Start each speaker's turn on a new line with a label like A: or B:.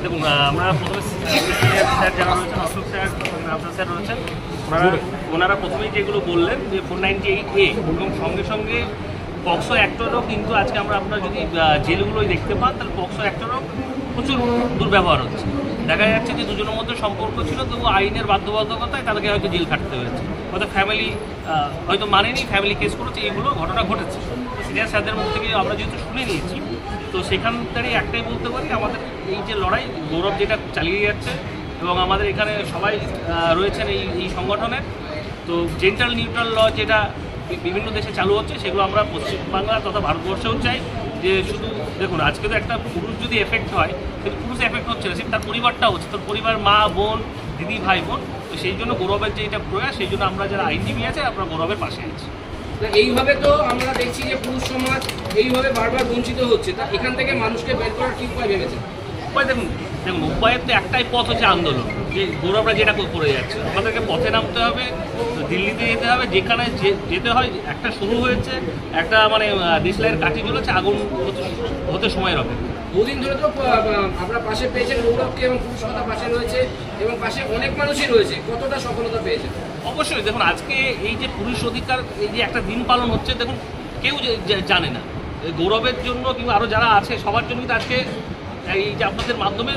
A: দেখুন, আমরা প্রথমে স্যার যারা রয়েছেন, অশোক স্যার, আফজাল স্যার রয়েছেন, ওনারা প্রথমেই যেগুলো বললেন যে 498A এবং সঙ্গে সঙ্গে পক্সো অ্যাক্টরও কিন্তু আজকে আপনারা যদি জেলগুলোই দেখতে পান, তাহলে পক্সো অ্যাক্টরও প্রচুর দুর্ব্যবহার হচ্ছে। দেখা যাচ্ছে যে দুজনের মধ্যে সম্পর্ক ছিল, তবু আইনের বাধ্যবাধকতায় তাদেরকে হয়তো জেল খাটতে হয়েছে, হয়তো ফ্যামিলি হয়তো মানেনি, ফ্যামিলি কেস করেছে, এইগুলো ঘটনা ঘটেছে। তো সিনিয়র স্যারদের মধ্যে থেকে আমরা যেহেতু শুনে নিয়েছি, তো সেখানটারই একটাই বলতে পারি, আমাদের এই যে লড়াই গৌরব যেটা চালিয়ে যাচ্ছে এবং আমাদের এখানে সবাই রয়েছেন এই সংগঠনের, তো জেন্টাল নিউট্রাল ল যেটা বিভিন্ন দেশে চালু হচ্ছে, সেগুলো আমরা পশ্চিমবাংলা তথা ভারতবর্ষেও চাই। যে শুধু দেখুন, আজকে তো একটা পুরুষ যদি এফেক্ট হয়, কিন্তু পুরুষ এফেক্ট হচ্ছে না, সে তার পরিবারটা হচ্ছে, তার পরিবার, মা, বোন, দিদি, ভাই, বোন। তো সেই জন্য গৌরবের যে এটা প্রয়াস, সেই জন্য আমরা যারা আইনজীবী আছে, আমরা গৌরবের পাশে আছি।
B: এইভাবে তো আমরা দেখছি যে পুরুষ সমাজ এইভাবে বারবার বঞ্চিত হচ্ছে, তা এখান থেকে মানুষকে বের করার কি উপায় ভেবেছে?
A: উপায় দেখুন, উপায়ের তো একটাই পথ হচ্ছে আন্দোলন। যে গৌরবরা যেটা করে যাচ্ছে, আমাদেরকে পথে নামতে হবে, দিল্লিতে যেতে হবে, যেখানে যেতে হয়। একটা শুরু হয়েছে, একটা মানে দেশলাইয়ের কাঠি জ্বলেছে, আগুন হতে সময় হবে।
B: বহুদিন ধরে তো আমরা পাশে পেয়েছেন গৌরবকে, এবং পুরুষতা পাশে রয়েছে, এবং পাশে অনেক মানুষই রয়েছে। কতটা সফলতা পেয়েছে?
A: অবশ্যই দেখুন, আজকে এই যে পুরুষ অধিকার, এই যে একটা দিন পালন হচ্ছে, দেখুন কেউ জানে না। গৌরবের জন্য কিংবা আরও যারা আছে সবার জন্য কিন্তু আজকে এই যে আপনাদের মাধ্যমে